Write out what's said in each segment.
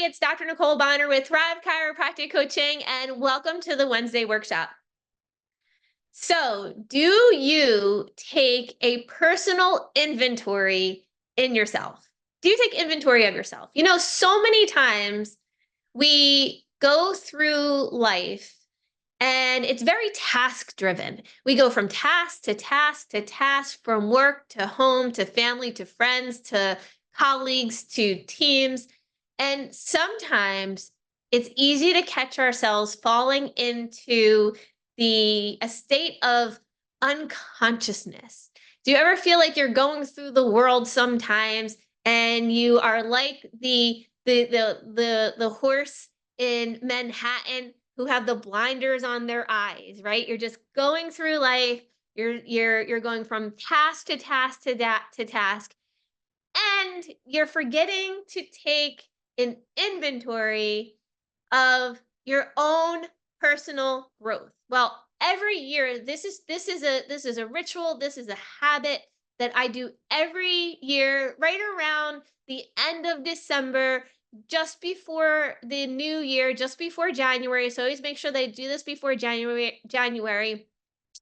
everybody. It's Dr. Nicole Bonner with Thrive Chiropractic Coaching, and welcome to the Wednesday workshop. So, do you take a personal inventory in yourself? Do you take inventory of yourself? So many times we go through life and it's very task driven. We go from task to task to task, from work to home to family to friends to colleagues to teams. And sometimes it's easy to catch ourselves falling into a state of unconsciousness. Do you ever feel like you're going through the world sometimes and you are like the horse in Manhattan who have the blinders on their eyes, right? You're just going through life. You're going from task to task to task, and you're forgetting to take an inventory of your own personal growth. Well, every year this is a ritual, this is a habit that I do every year right around the end of December, just before the new year, just before January. So always make sure that I do this before January.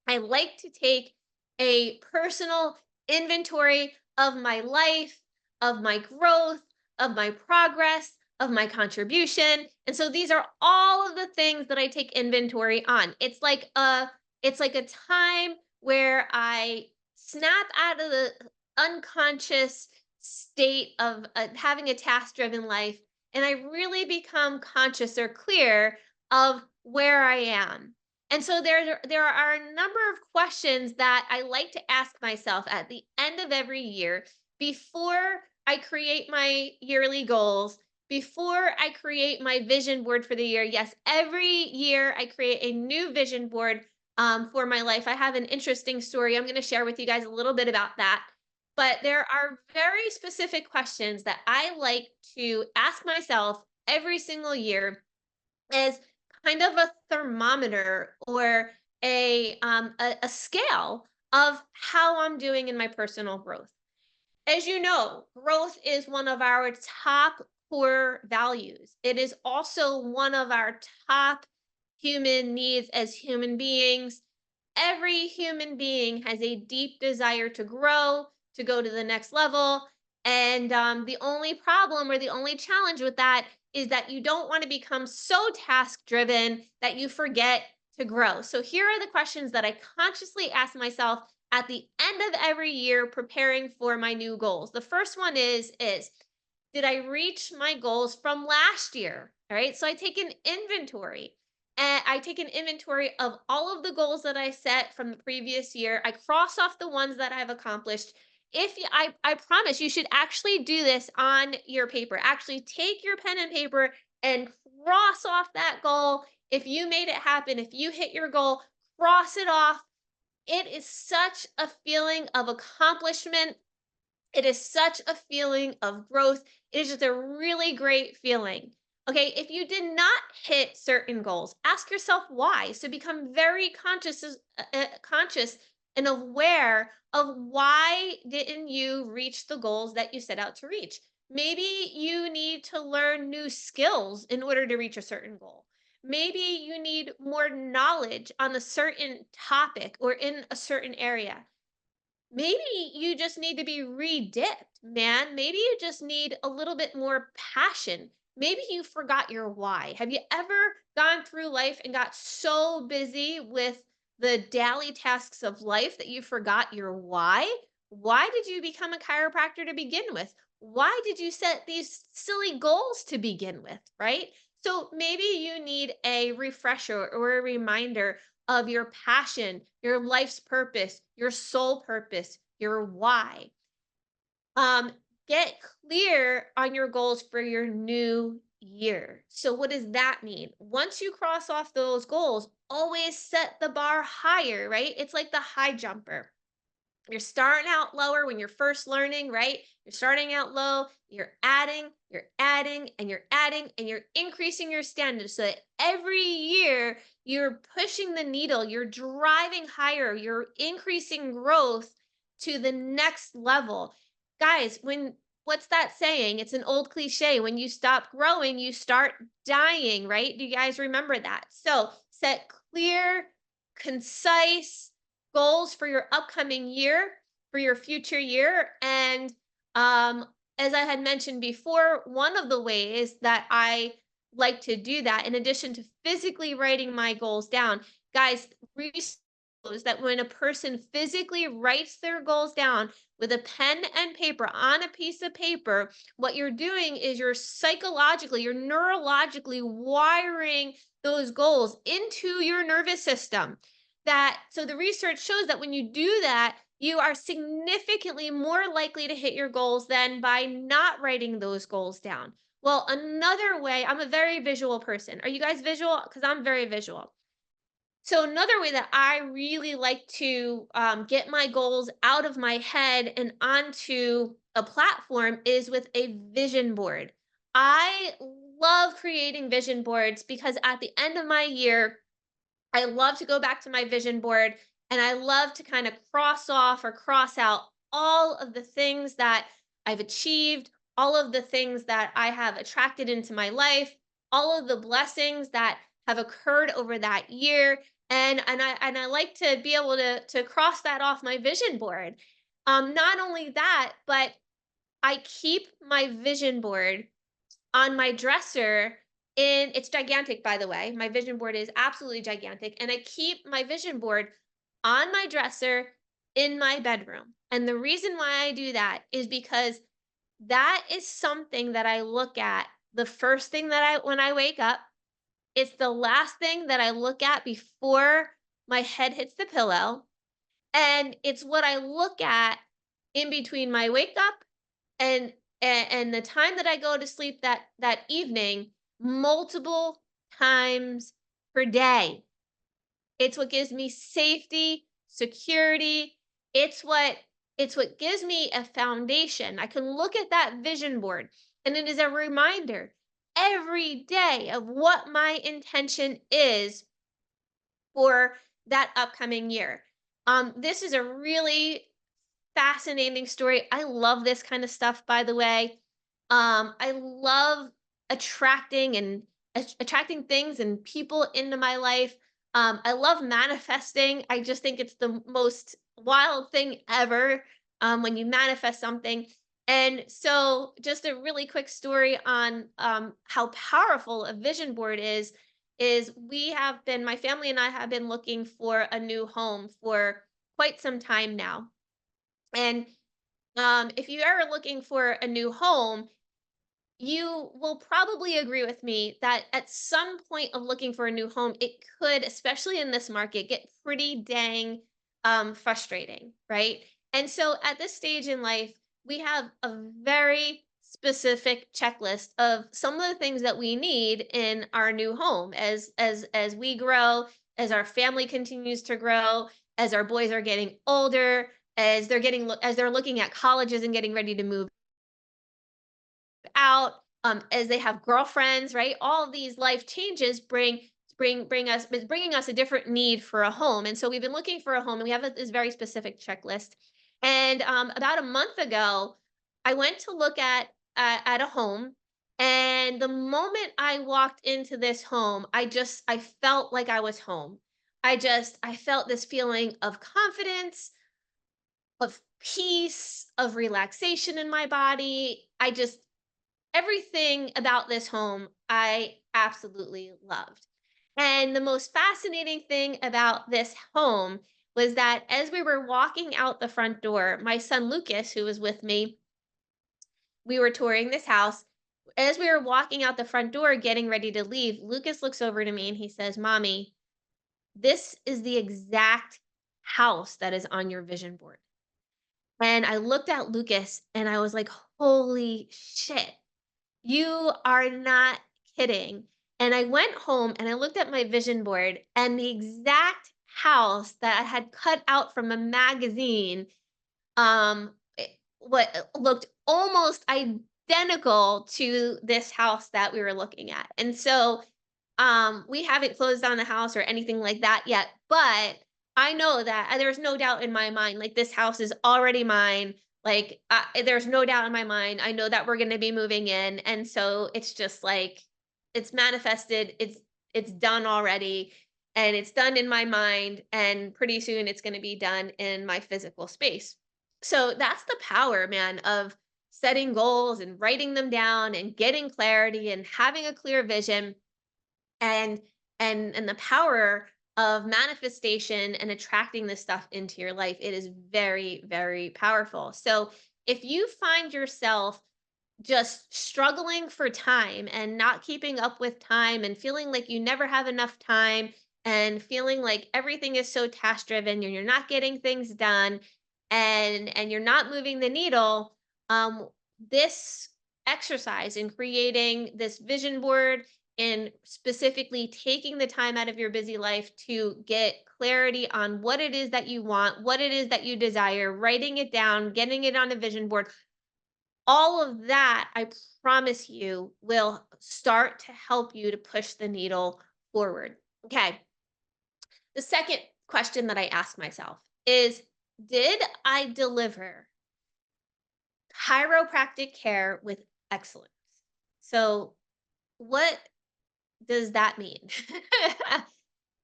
I like to take a personal inventory of my life, of my growth, of my progress, of my contribution. And so these are all of the things that I take inventory on. It's like a time where I snap out of the unconscious state of having a task driven life, and I really become conscious or clear of where I am. And so there are a number of questions that I like to ask myself at the end of every year before I create my yearly goals, before I create my vision board for the year. Yes, every year I create a new vision board for my life. I have an interesting story. I'm going to share with you guys a little bit about that. But there are very specific questions that I like to ask myself every single year as kind of a thermometer or a scale of how I'm doing in my personal growth. As you know, growth is one of our top core values. It is also one of our top human needs as human beings. Every human being has a deep desire to grow, to go to the next level. And the only problem or the only challenge with that is that you don't want to become so task driven that you forget to grow. So here are the questions that I consciously ask myself at the end of every year preparing for my new goals. The first one is did I reach my goals from last year? All right? So I take an inventory. And I take an inventory of all of the goals that I set from the previous year. I cross off the ones that I've accomplished. I promise you should actually do this on your paper. Actually take your pen and paper and cross off that goal. If you made it happen, if you hit your goal, cross it off. It is such a feeling of accomplishment. It is such a feeling of growth. It is just a really great feeling. Okay, if you did not hit certain goals, ask yourself why. So become very conscious and aware of why didn't you reach the goals that you set out to reach. Maybe you need to learn new skills in order to reach a certain goal. Maybe you need more knowledge on a certain topic or in a certain area. Maybe you just need to be re-dipped, man. Maybe you just need a little bit more passion. Maybe you forgot your why. Have you ever gone through life and got so busy with the daily tasks of life that you forgot your why? Why did you become a chiropractor to begin with? Why did you set these silly goals to begin with, right? So maybe you need a refresher or a reminder of your passion, your life's purpose, your soul purpose, your why. Um, get clear on your goals for your new year. So, what does that mean? Once you cross off those goals, always set the bar higher, right? It's like the high jumper. You're starting out lower when you're first learning, right? You're starting out low, you're adding, and you're increasing your standards so that every year you're pushing the needle, you're driving higher, you're increasing growth to the next level. Guys, what's that saying? It's an old cliche. When you stop growing, you start dying, right? Do you guys remember that? So set clear, concise goals for your upcoming year, for your future year. And um, as I had mentioned before, one of the ways that I like to do that, in addition to physically writing my goals down, guys, research shows that when a person physically writes their goals down with a pen and paper on a piece of paper, what you're doing is you're psychologically, you're neurologically wiring those goals into your nervous system. That so the research shows that when you do that, you are significantly more likely to hit your goals than by not writing those goals down. Well, another way, I'm a very visual person. Are you guys visual? Because I'm very visual. So another way that I really like to get my goals out of my head and onto a platform is with a vision board. I love creating vision boards because at the end of my year, I love to go back to my vision board and I love to kind of cross off or cross out all of the things that I've achieved, all of the things that I have attracted into my life, all of the blessings that have occurred over that year. And I like to be able to cross that off my vision board. Not only that, but I keep my vision board on my dresser in it's gigantic, by the way. My vision board is absolutely gigantic, and I keep my vision board on my dresser in my bedroom. And the reason why I do that is because that is something that I look at the first thing that I when I wake up. It's the last thing that I look at before my head hits the pillow, and it's what I look at in between my wake up and and the time that I go to sleep that evening multiple times per day. It's what gives me safety, security. It's what it's what gives me a foundation. I can look at that vision board and it is a reminder every day of what my intention is for that upcoming year. This is a really fascinating story. I love this kind of stuff, by the way. I love attracting and attracting things and people into my life. I love manifesting. I just think it's the most wild thing ever when you manifest something. And so, just a really quick story on how powerful a vision board is we have been, my family and I have been looking for a new home for quite some time now. And if you are looking for a new home, you will probably agree with me that at some point of looking for a new home, it could, especially in this market, get pretty dang frustrating, right? And so at this stage in life, we have a very specific checklist of some of the things that we need in our new home as we grow, as our family continues to grow, as our boys are getting older, as they're looking at colleges and getting ready to move out, as they have girlfriends, right? All of these life changes bring us is bringing us a different need for a home, and so we've been looking for a home, and we have this very specific checklist. And about a month ago, I went to look at a home, and the moment I walked into this home, I felt like I was home. I felt this feeling of confidence, of peace, of relaxation in my body. I just everything about this home I absolutely loved. And the most fascinating thing about this home was that as we were walking out the front door, my son Lucas, who was with me, we were touring this house. As we were walking out the front door, getting ready to leave, Lucas looks over to me and he says, "Mommy, this is the exact house that is on your vision board." And I looked at Lucas and I was like, "Holy shit. You are not kidding." And I went home and I looked at my vision board and the exact house that I had cut out from a magazine, what looked almost identical to this house that we were looking at. And so we haven't closed on the house or anything like that yet, but I know that there's no doubt in my mind, like this house is already mine. Like, there's no doubt in my mind. I know that we're going to be moving in, and so it's just like it's manifested. It's done already, and it's done in my mind, and pretty soon it's going to be done in my physical space. So that's the power, man, of setting goals and writing them down and getting clarity and having a clear vision and and the power of manifestation and attracting this stuff into your life. It is very, very powerful. So if you find yourself just struggling for time and not keeping up with time and feeling like you never have enough time and feeling like everything is so task driven and you're not getting things done and you're not moving the needle, this exercise in creating this vision board and specifically taking the time out of your busy life to get clarity on what it is that you want, what it is that you desire, writing it down, getting it on a vision board, all of that, I promise you, will start to help you to push the needle forward. Okay. The second question that I ask myself is, did I deliver chiropractic care with excellence? So, what does that mean?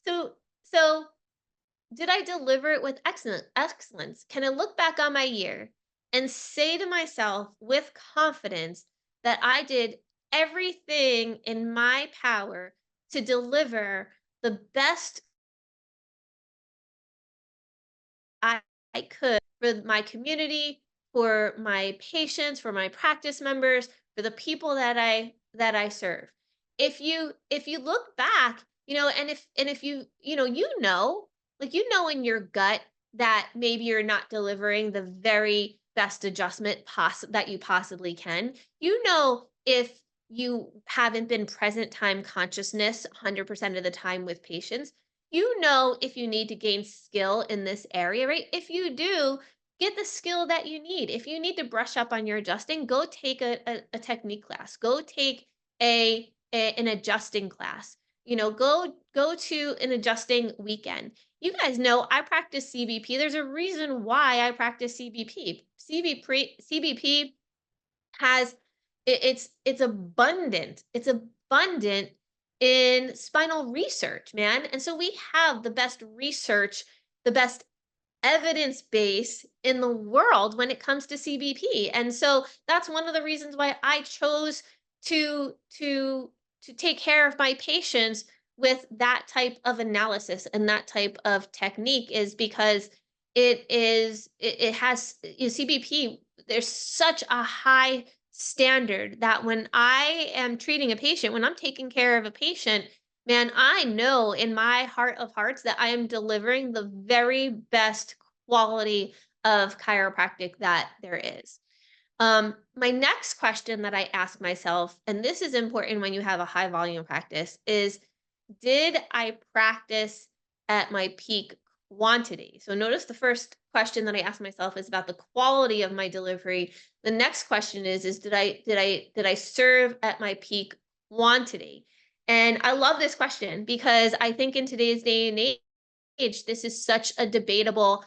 so did I deliver it with excellence? Can I look back on my year and say to myself with confidence that I did everything in my power to deliver the best I, I could for my community, for my patients, for my practice members, for the people that I serve. If you look back, and if you know, like in your gut that maybe you're not delivering the very best adjustment that you possibly can. If you haven't been present time consciousness 100% of the time with patients, if you need to gain skill in this area, right? If you do, get the skill that you need. If you need to brush up on your adjusting, go take a technique class. Go take an adjusting class. Go to an adjusting weekend. You guys know I practice CBP. There's a reason why I practice CBP. CBP has it's abundant. It's abundant in spinal research, man. And so we have the best research, the best evidence base in the world when it comes to CBP. And so that's one of the reasons why I chose to take care of my patients with that type of analysis and that type of technique is because it has CBP. There's such a high standard that when I am treating a patient, when I'm taking care of a patient, man, I know in my heart of hearts that I am delivering the very best quality of chiropractic that there is. My next question that I ask myself, and this is important when you have a high volume practice, is did I practice at my peak quantity? So notice the first question that I asked myself is about the quality of my delivery. The next question is did I serve at my peak quantity? And I love this question because I think in today's day and age, this is such a debatable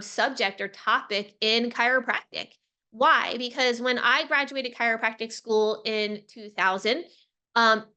subject or topic in chiropractic. Why? Because when I graduated chiropractic school in 2000,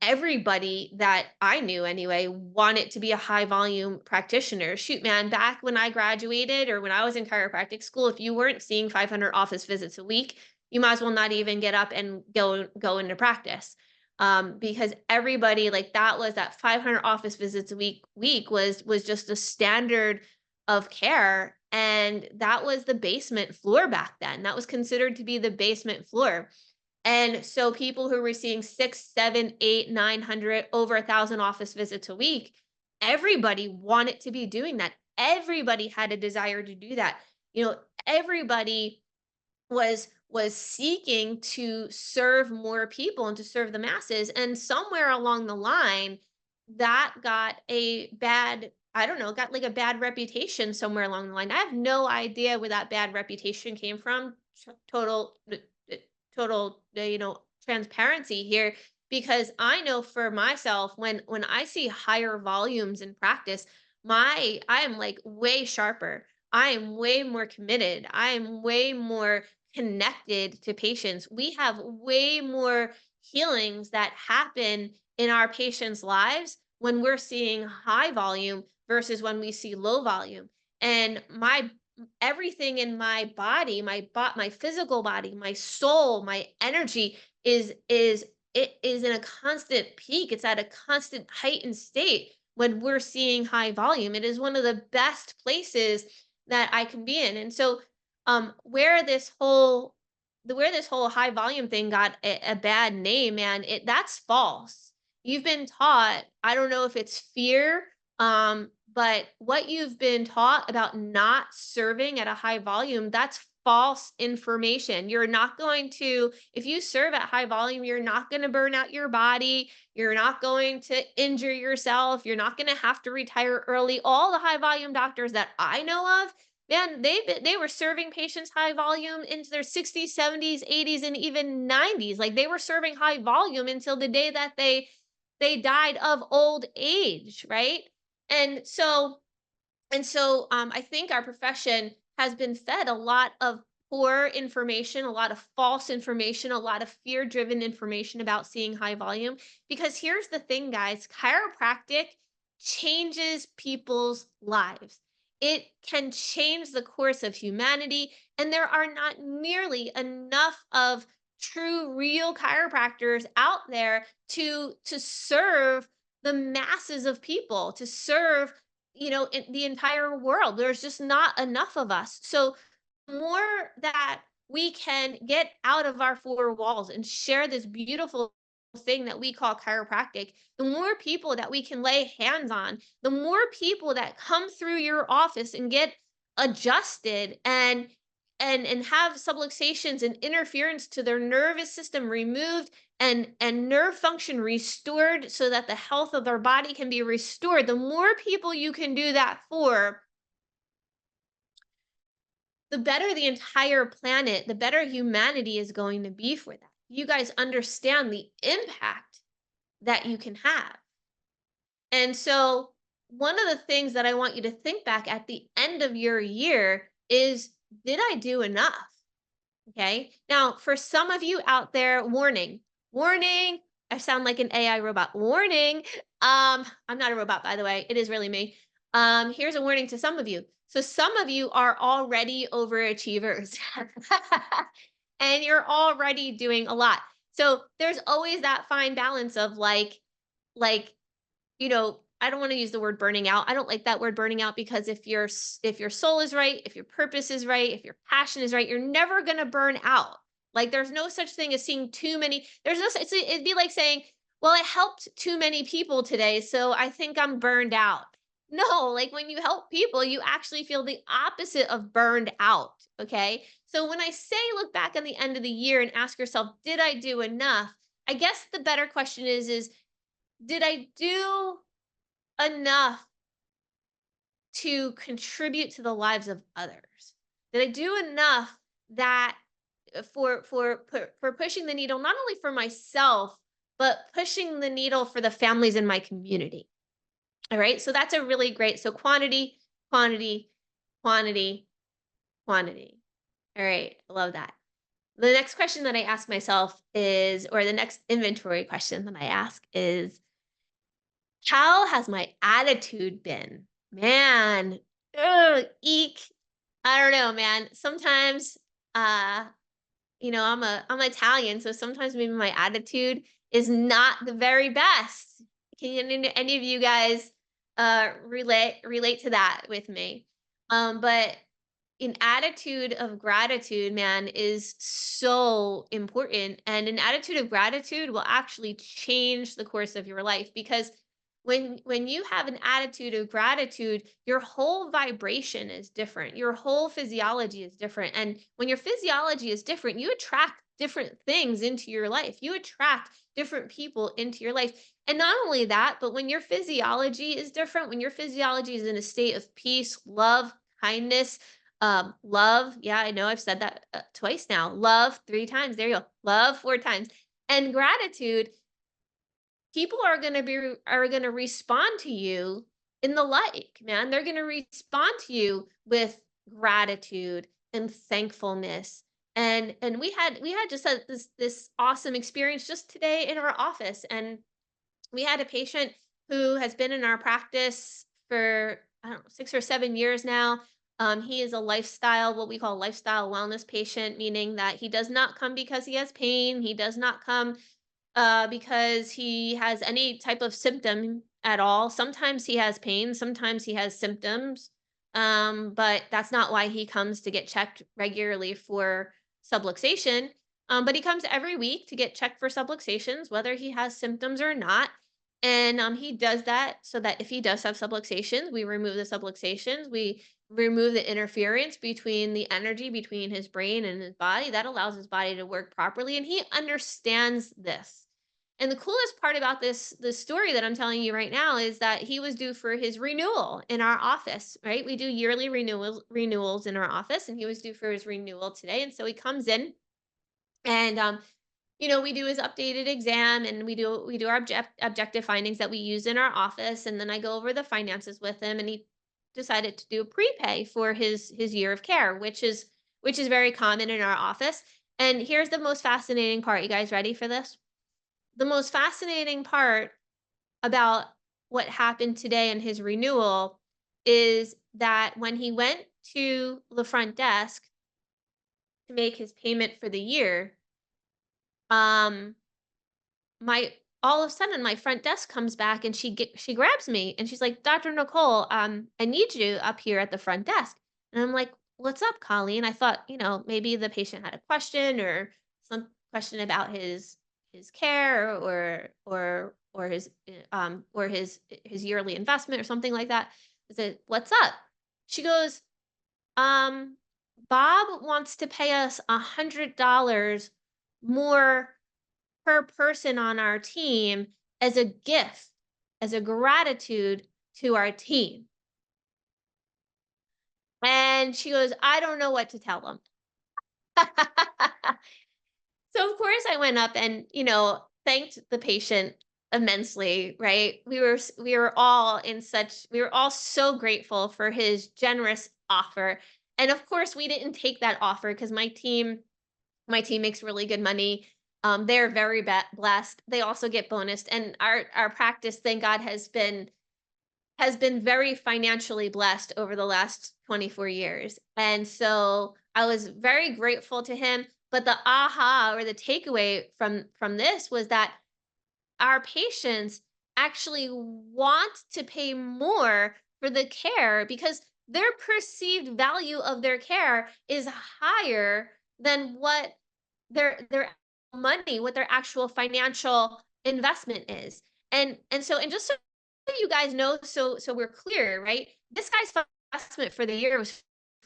everybody that I knew anyway wanted to be a high volume practitioner. Shoot, man, back when I graduated or when I was in chiropractic school, if you weren't seeing 500 office visits a week, you might as well not even get up and go into practice. Because everybody like that 500 office visits a week was just a standard of care, and that was the basement floor back then. That was considered to be the basement floor. And so people who were seeing 6, 7, 8, 900, over 1,000 office visits a week, everybody wanted to be doing that. Everybody had a desire to do that. Everybody was seeking to serve more people and to serve the masses, and somewhere along the line that got a bad, I don't know, got like a bad reputation somewhere along the line. I have no idea where that bad reputation came from. Total total transparency here, because I know for myself, when I see higher volumes in practice, I am like way sharper, I am way more committed. I am way more connected to patients. We have way more healings that happen in our patients' lives when we're seeing high volume versus when we see low volume. And my everything in my body, my physical body, my soul, my energy is in a constant peak. It's at a constant heightened state when we're seeing high volume. It is one of the best places that I can be in. And so where this whole high volume thing got a bad name, man, that's false. You've been taught, I don't know if it's fear, but what you've been taught about not serving at a high volume, that's false information. You're not going to, if you serve at high volume, you're not going to burn out your body. You're not going to injure yourself. You're not going to have to retire early. All the high volume doctors that I know of, man, they were serving patients high volume into their 60s, 70s, 80s, and even 90s. Like they were serving high volume until the day that they died of old age, right? And so I think our profession has been fed a lot of poor information, a lot of false information, a lot of fear driven information about seeing high volume. Because here's the thing, guys, chiropractic changes people's lives. It can change the course of humanity. And there are not nearly enough of true, real chiropractors out there to serve the masses of people, to serve in the entire world. There's just not enough of us. So the more that we can get out of our four walls and share this beautiful thing that we call chiropractic, the more people that we can lay hands on, the more people that come through your office and get adjusted and have subluxations and interference to their nervous system removed and nerve function restored so that the health of their body can be restored. The more people you can do that for, the better the entire planet, the better humanity is going to be for that. You guys understand the impact that you can have. And so one of the things that I want you to think back at the end of your year is, did I do enough? Okay. Now, for some of you out there, warning, warning. I sound like an AI robot. Warning. I'm not a robot, by the way. It is really me. Here's a warning to some of you. So some of you are already overachievers and you're already doing a lot. So there's always that fine balance of like I don't want to use the word burning out. I don't like that word burning out because if your soul is right, if your purpose is right, if your passion is right, you're never going to burn out. Like there's no such thing as seeing too many. There's no it'd be like saying, "Well, I helped too many people today, so I think I'm burned out." No, like when you help people, you actually feel the opposite of burned out, okay? So when I say look back on the end of the year and ask yourself, "Did I do enough?" I guess the better question is did I do enough to contribute to the lives of others? Did I do enough that for pushing the needle not only for myself but pushing the needle for the families in my community? All right, so that's a really great, so quantity, quantity, quantity, quantity. All right, I love that. The next question that I ask myself is, or the next inventory question that I ask is, how has my attitude been? Man, eek. I don't know, man. Sometimes, uh, I'm Italian, so sometimes maybe my attitude is not the very best. Can any of you guys relate to that with me? But an attitude of gratitude, man, is so important. And an attitude of gratitude will actually change the course of your life because when you have an attitude of gratitude, your whole vibration is different. Your whole physiology is different. And when your physiology is different, you attract different things into your life. You attract different people into your life. And not only that, but when your physiology is different, when your physiology is in a state of peace, love, kindness, love. Yeah, I know I've said that twice now. Love 3 times. There you go. Love 4 times. And gratitude, people are going to respond to you in the like, man. They're going to respond to you with gratitude and thankfulness. And we had just this awesome experience just today in our office. And we had a patient who has been in our practice for, I don't know, 6 or 7 years now. He is a lifestyle, what we call lifestyle wellness patient, meaning that he does not come because he has pain. He does not come because he has any type of symptom at all. Sometimes he has pain, sometimes he has symptoms, but that's not why he comes to get checked regularly for subluxation. But he comes every week to get checked for subluxations, whether he has symptoms or not. And he does that so that if he does have subluxations, we remove the subluxations. We remove the interference between the energy between his brain and his body. That allows his body to work properly. And he understands this. And the coolest part about this story that I'm telling you right now is that he was due for his renewal in our office, right? We do yearly renewals in our office, and he was due for his renewal today. And so he comes in, and we do his updated exam, and we do our objective findings that we use in our office, and then I go over the finances with him, and he decided to do a prepay for his year of care, which is very common in our office. And here's the most fascinating part. You guys ready for this? The most fascinating part about what happened today in his renewal is that when he went to the front desk to make his payment for the year, um, my all of a sudden my front desk comes back, and she grabs me, and she's like, "Dr. Nicole, I need you up here at the front desk." And I'm like, "What's up, Colleen?" I thought, maybe the patient had a question, or some question about his care, or his yearly investment or something like that. I said, "What's up?" She goes, um, "Bob wants to pay us $100 more per person on our team as a gift, as a gratitude to our team." And she goes, "I don't know what to tell them." So of course I went up and, thanked the patient immensely, right? We were all so grateful for his generous offer. And of course we didn't take that offer because my team makes really good money. They're very blessed. They also get bonused, and our practice, thank God, has been very financially blessed over the last 24 years. And so I was very grateful to him. But the aha, or the takeaway from this, was that our patients actually want to pay more for the care because their perceived value of their care is higher than what their money, what their actual financial investment is. And just so you guys know, so we're clear, right? This guy's investment for the year was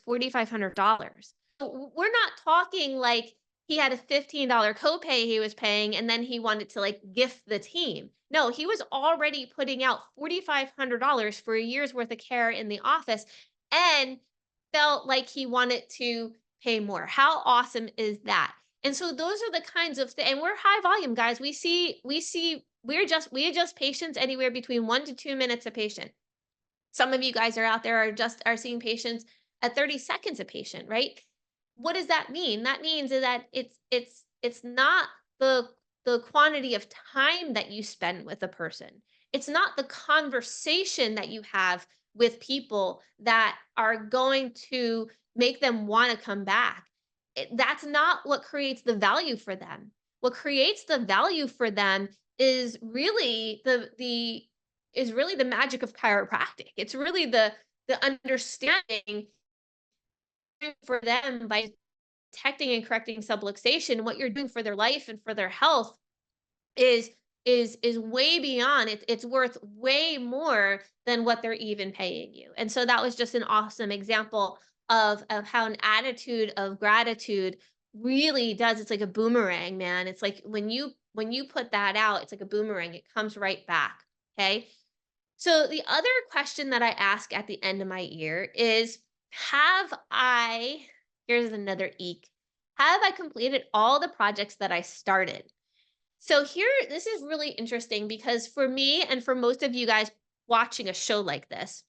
$4,500. So we're not talking like he had a $15 copay he was paying, and then he wanted to like gift the team. No, he was already putting out $4,500 for a year's worth of care in the office, and felt like he wanted to pay more. How awesome is that? And so those are the kinds of things, and we're high volume guys. We adjust patients anywhere between 1 to 2 minutes a patient. Some of you guys are out there are seeing patients at 30 seconds a patient, right? What does that mean? That means is that it's not the quantity of time that you spend with a person. It's not the conversation that you have with people that are going to make them want to come back. That's not what creates the value for them. What creates the value for them is really the magic of chiropractic. It's really the understanding for them by detecting and correcting subluxation. What you're doing for their life and for their health is is way beyond. It's worth way more than what they're even paying you. And so that was just an awesome example of how an attitude of gratitude really does. It's like a boomerang, man. It's like when you put that out, it's like a boomerang. It comes right back. Okay. So the other question that I ask at the end of my year is, have I, here's another eek, have I completed all the projects that I started? So here, this is really interesting because for me and for most of you guys watching a show like this,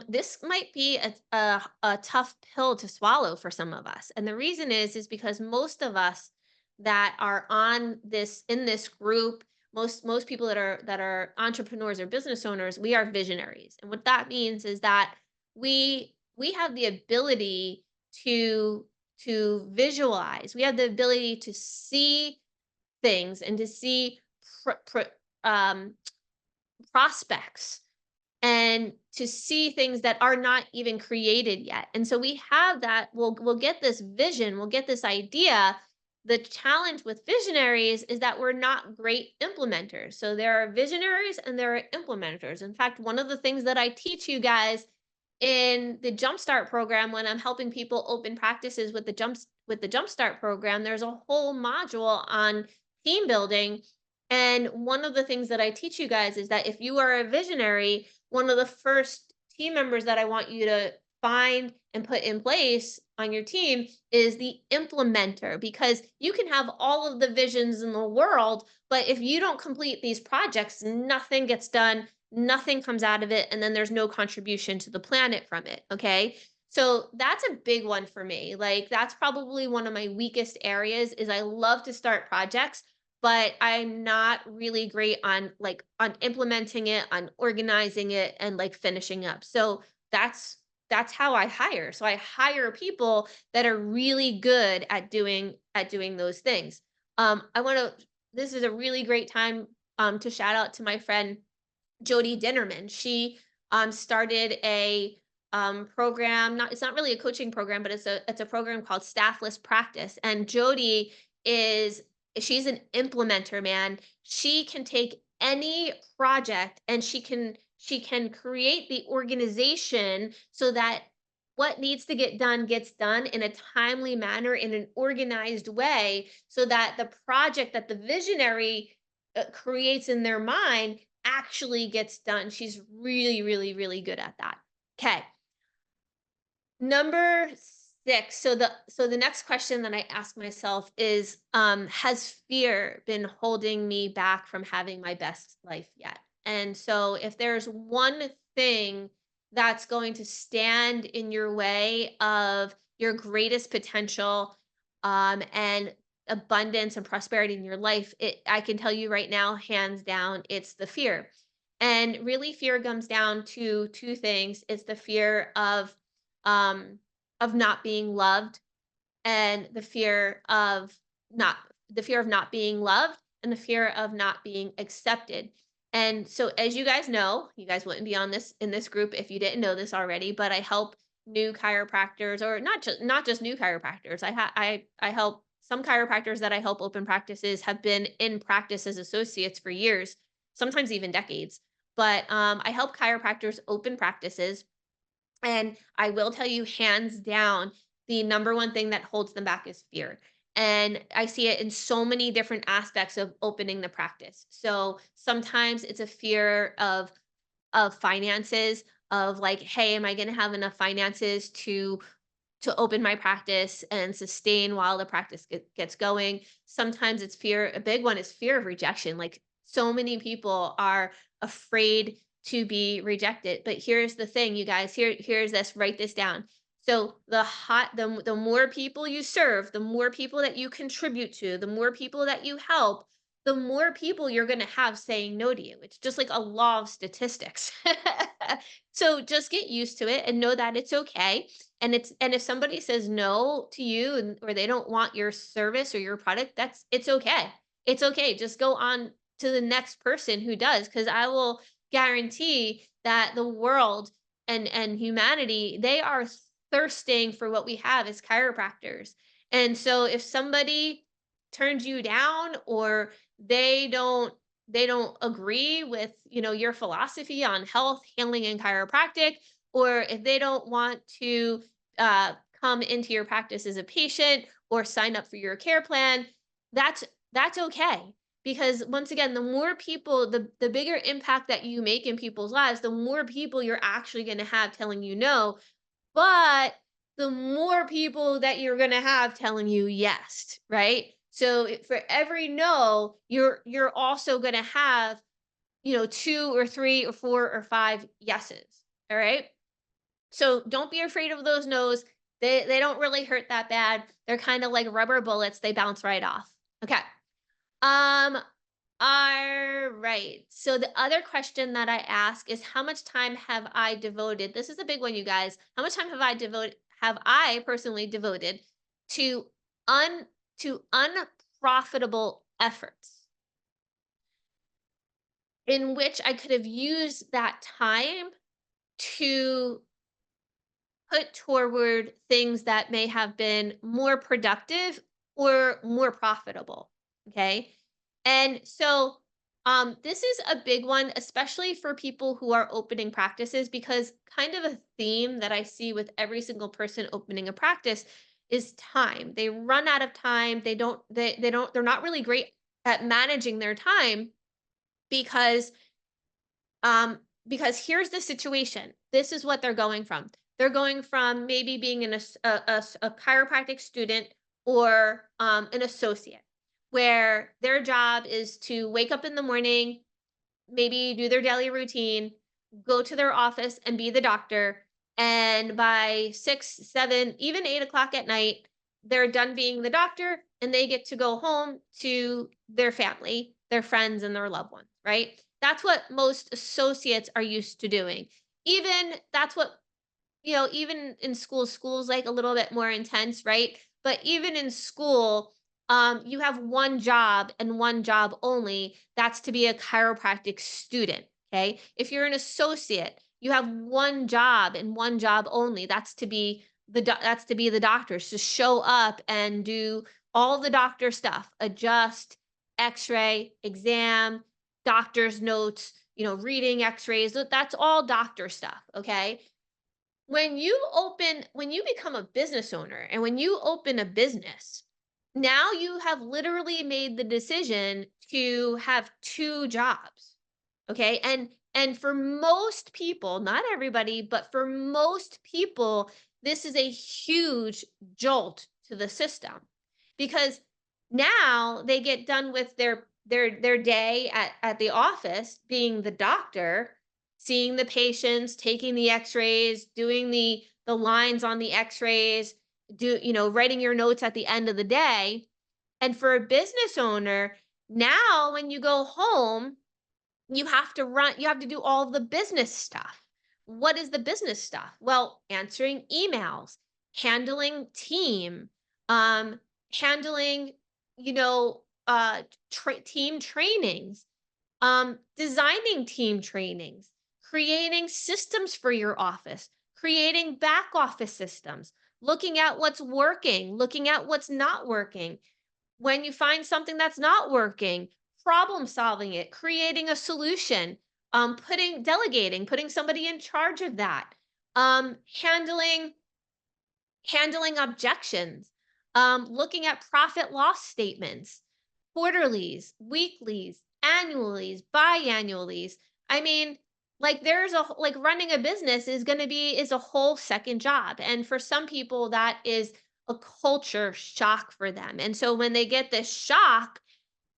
This might be a tough pill to swallow for some of us. And the reason is because most of us that are on this in this group, most people that are entrepreneurs or business owners, we are visionaries. And what that means is that we have the ability to to visualize. We have the ability to see things and to see pr- pr- um, prospects and to see things that are not even created yet. And so we have that, we'll get this vision, we'll get this idea. The challenge with visionaries is that we're not great implementers. So there are visionaries and there are implementers. In fact, one of the things that I teach you guys in the Jumpstart program when I'm helping people open practices with the Jumpstart program, there's a whole module on team building. And one of the things that I teach you guys is that if you are a visionary, one of the first team members that I want you to find and put in place on your team is the implementer, because you can have all of the visions in the world, but if you don't complete these projects, nothing gets done, nothing comes out of it, and then there's no contribution to the planet from it. Okay. So that's a big one for me. Like that's probably one of my weakest areas is I love to start projects, but I'm not really great on on implementing it, on organizing it and like finishing up. So that's how I hire. So I hire people that are really good at doing those things. I want to This is a really great time to shout out to my friend Jody Dinnerman. She started a program. Not It's not really a coaching program, but it's a program called Staffless Practice. And Jody is she's an implementer, man. She can take any project and she can create the organization so that what needs to get done gets done in a timely manner in an organized way so that the project that the visionary creates in their mind actually gets done. She's really, really, really good at that. Okay. Number 6. So the next question that I ask myself is, has fear been holding me back from having my best life yet? And so if there's one thing that's going to stand in your way of your greatest potential, and abundance and prosperity in your life, I can tell you right now, hands down, it's the fear. And really fear comes down to two things. It's um not being loved, and not the fear of not being loved, and the fear of not being accepted. And so as you guys know, you guys wouldn't be on this in this group if you didn't know this already, but I help new chiropractors, or not just new chiropractors. I help some chiropractors that I help open practices have been in practice as associates for years, sometimes even decades. But I help chiropractors open practices, and I will tell you, hands down, the number one thing that holds them back is fear. And I see it in so many different aspects of opening the practice. So sometimes it's a fear of finances, of like, hey, am I going to have enough finances to open my practice and sustain while the practice gets going. Sometimes it's fear. A big one is fear of rejection. Like so many people are afraid to be rejected. But here's the thing, you guys. Here's this. Write this down. So the more people you serve, the more people that you contribute to, the more people that you help, the more people you're going to have saying no to you. It's just like a law of statistics. So just get used to it and know that it's okay. And if somebody says no to you, or they don't want your service or your product, it's okay. It's okay. Just go on to the next person who does, because I will guarantee that the world and humanity, they are thirsting for what we have as chiropractors. And so if somebody turns you down, or they don't agree with your philosophy on health, healing, and chiropractic, or if they don't want to uh, come into your practice as a patient or sign up for your care plan, that's that's okay. Because once again, the more people, the bigger impact that you make in people's lives, the more people you're actually going to have telling you no, but the more people that you're going to have telling you yes, right? So for every no, you're also going to have, 2 or 3 or 4 or 5 yeses. All right. So don't be afraid of those no's. They don't really hurt that bad. They're kind of like rubber bullets. They bounce right off. Okay. Um, all right. So the other question that I ask is, how much time have I devoted? This is a big one, you guys. How much time have I personally devoted to un to unprofitable efforts in which I could have used that time to put toward things that may have been more productive or more profitable. Okay. And so this is a big one, especially for people who are opening practices, because kind of a theme that I see with every single person opening a practice is time. They run out of time. They're not really great at managing their time because because here's the situation. This is what they're going from. They're going from maybe being a chiropractic student or an associate, where their job is to wake up in the morning, maybe do their daily routine, go to their office and be the doctor. And by 6, 7, even 8 o'clock at night, they're done being the doctor and they get to go home to their family, their friends, and their loved ones, right? That's what most associates are used to doing. Even that's what, even in school's like a little bit more intense, right? But even in school, you have one job and one job only. That's to be a chiropractic student. Okay. If you're an associate, you have one job and one job only. That's to be the doctors, to show up and do all the doctor stuff, adjust, x-ray, exam, doctor's notes, reading x-rays. That's all doctor stuff. Okay. When you become a business owner and when you open a business, now you have literally made the decision to have two jobs. Okay? And for most people, not everybody, but for most people, this is a huge jolt to the system, because now they get done with their day at the office being the doctor, seeing the patients, taking the x-rays, doing the lines on the x-rays, writing your notes at the end of the day. And for a business owner, now when you go home, you have to do all the business stuff. What is the business stuff? Well, answering emails, handling team, um handling, you know team trainings, designing team trainings, creating systems for your office, creating back office systems, looking at what's working, looking at what's not working. When you find something that's not working, problem solving it, creating a solution, putting somebody in charge of that, um, handling handling objections, looking at profit loss statements, quarterlies, weeklies, annualies, biannualies. I mean, like running a business is a whole second job. And for some people, that is a culture shock for them. And so when they get this shock,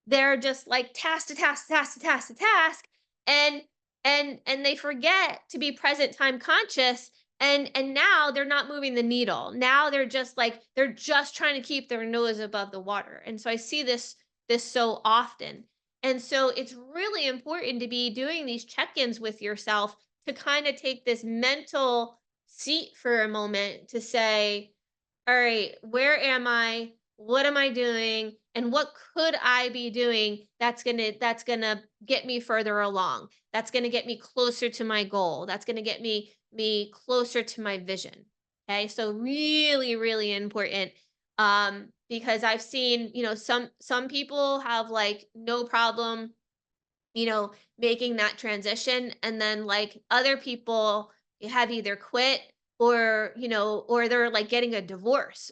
they're just like task to task, task to task to task, and and they forget to be present time conscious, and now they're not moving the needle. Now they're just trying to keep their nose above the water. And so I see this so often. And so it's really important to be doing these check-ins with yourself, to kind of take this mental seat for a moment to say, all right, where am I? What am I doing? And what could I be doing that's gonna get me further along? That's gonna get me closer to my goal. That's gonna get me closer to my vision. Okay. So really, really important. Because I've seen, some people have like no problem, making that transition. And then like other people have either quit or they're like getting a divorce,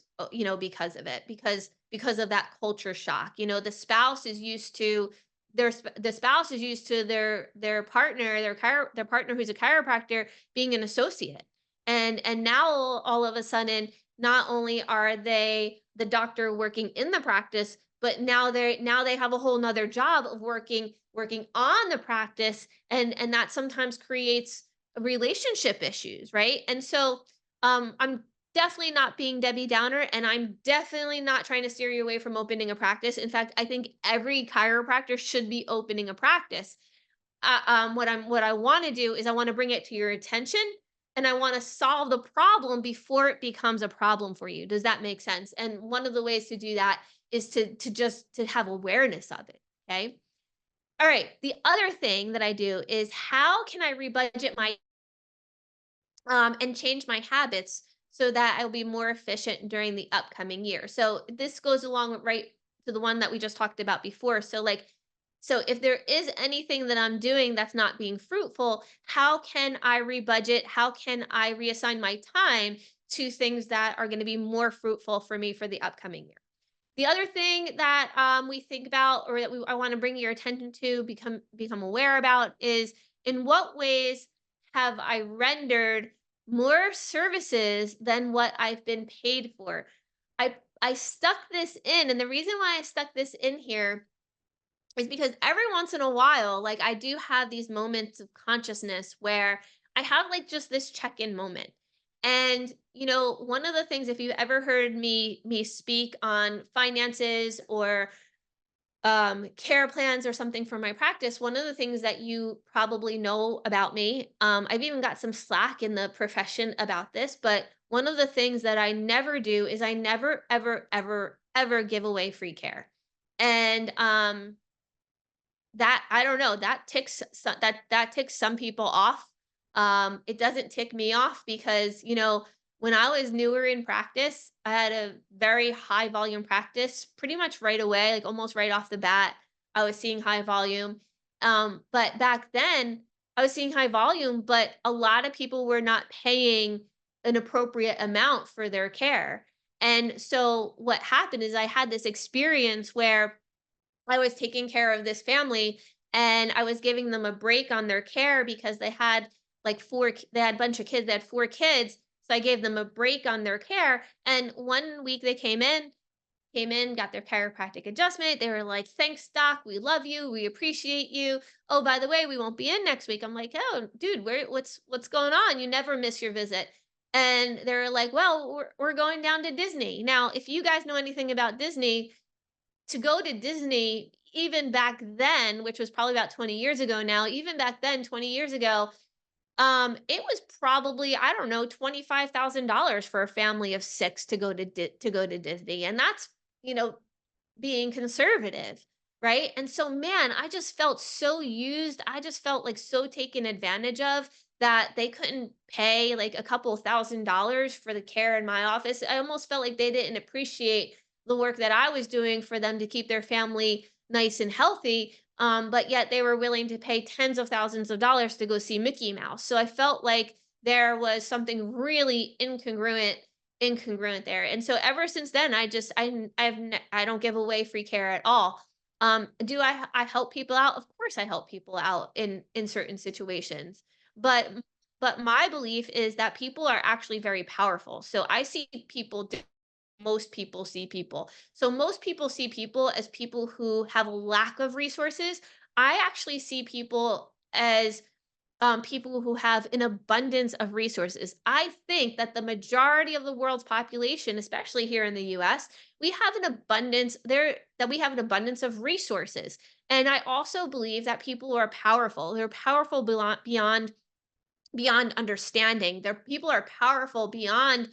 because of it, because of that culture shock. The spouse is used to the spouse is used to their partner, their partner who's a chiropractor being an associate. And now all of a sudden, not only are they the doctor working in the practice, but now they have a whole nother job of working on the practice, and that sometimes creates relationship issues, right? And so I'm definitely not being Debbie Downer, and I'm definitely not trying to steer you away from opening a practice. In fact, I think every chiropractor should be opening a practice. What I want to do is I want to bring it to your attention, and I want to solve the problem before it becomes a problem for you. Does that make sense? And one of the ways to do that is to just to have awareness of it. Okay. All right. The other thing that I do is how can I rebudget my and change my habits so that I'll be more efficient during the upcoming year. So this goes along right to the one that we just talked about before. So if there is anything that I'm doing that's not being fruitful, how can I rebudget? How can I reassign my time to things that are going to be more fruitful for me for the upcoming year? The other thing that we think about, or that I want to bring your attention to, become aware about, is in what ways have I rendered more services than what I've been paid for? I stuck this in, and the reason why I stuck this in here is because every once in a while, like I do have these moments of consciousness where I have like just this check-in moment. And one of the things, if you've ever heard me speak on finances or care plans or something for my practice, one of the things that you probably know about me, I've even got some slack in the profession about this, but one of the things that I never do is I never, ever, ever, ever give away free care. And that I don't know, that ticks some people off. It doesn't tick me off because, when I was newer in practice, I had a very high volume practice pretty much right away, like almost right off the bat, I was seeing high volume. But back then, I was seeing high volume, but a lot of people were not paying an appropriate amount for their care. And so what happened is I had this experience where I was taking care of this family, and I was giving them a break on their care because they had like they had a bunch of kids, they had 4 kids. So I gave them a break on their care. And one week they came in, got their chiropractic adjustment. They were like, "Thanks, doc. We love you. We appreciate you. Oh, by the way, we won't be in next week." I'm like, "Oh, dude, what's going on? You never miss your visit." And they're like, "Well, we're going down to Disney." Now, if you guys know anything about Disney, to go to Disney, even back then, which was probably about 20 years ago now, even back then, 20 years ago, it was probably, I don't know, $25,000 for a family of 6 to go to Disney. And that's, you know, being conservative, right? And so, man, I just felt so used. I just felt like so taken advantage of, that they couldn't pay like a couple $1,000s for the care in my office. I almost felt like they didn't appreciate the work that I was doing for them to keep their family nice and healthy. But yet they were willing to pay tens of thousands of dollars to go see Mickey Mouse. So I felt like there was something really incongruent there. And so ever since then, I don't give away free care at all. Do I help people out? Of course I help people out in certain situations. But but my belief is that people are actually very powerful. So I see people, most people see people. So most people see people as people who have a lack of resources. I actually see people as people who have an abundance of resources. I think that the majority of the world's population, especially here in the US, we have an abundance of resources. And I also believe that people are powerful. They're powerful beyond understanding. People are powerful beyond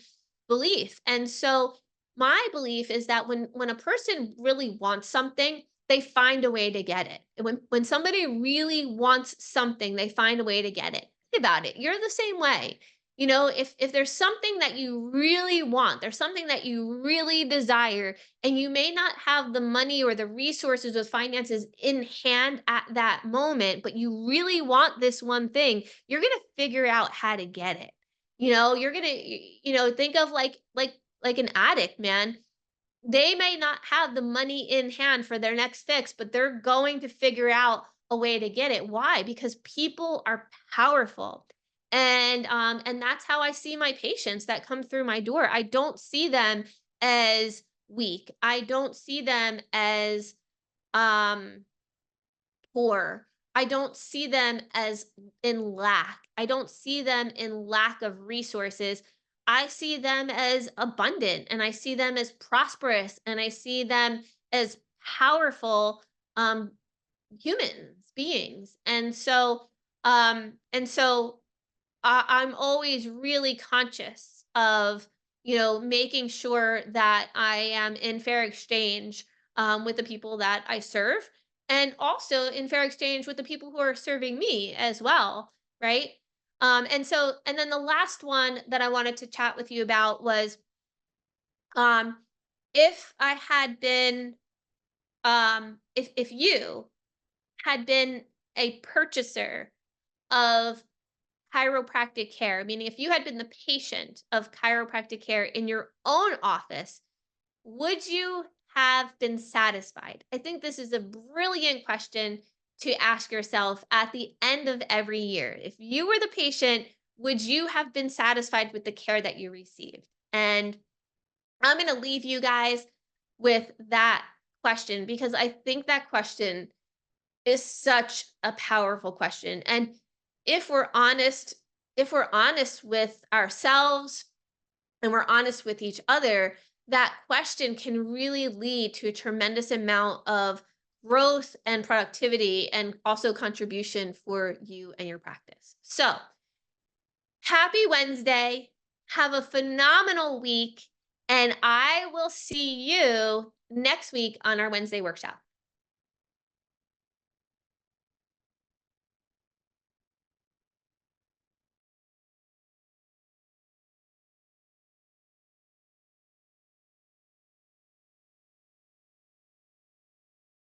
belief. And so my belief is that when a person really wants something, they find a way to get it. And when somebody really wants something, they find a way to get it. Think about it. You're the same way. If there's something that you really want, there's something that you really desire, and you may not have the money or the resources or finances in hand at that moment, but you really want this one thing, you're going to figure out how to get it. You're going to, think of like an addict, man. They may not have the money in hand for their next fix, but they're going to figure out a way to get it. Why? Because people are powerful. And that's how I see my patients that come through my door. I don't see them as weak. I don't see them as um poor. I don't see them as in lack. I don't see them in lack of resources. I see them as abundant and I see them as prosperous and I see them as powerful um humans, beings. I'm always really conscious of, making sure that I am in fair exchange with the people that I serve, and also in fair exchange with the people who are serving me as well, right? And then the last one that I wanted to chat with you about was, um, if I had been, if you had been a purchaser of chiropractic care, meaning if you had been the patient of chiropractic care in your own office, would you have been satisfied? I think this is a brilliant question to ask yourself at the end of every year. If you were the patient, would you have been satisfied with the care that you received? And I'm going to leave you guys with that question because I think that question is such a powerful question. And if we're honest, if we're honest with ourselves and we're honest with each other, that question can really lead to a tremendous amount of growth and productivity and also contribution for you and your practice. So, happy Wednesday. Have a phenomenal week. And I will see you next week on our Wednesday workshop.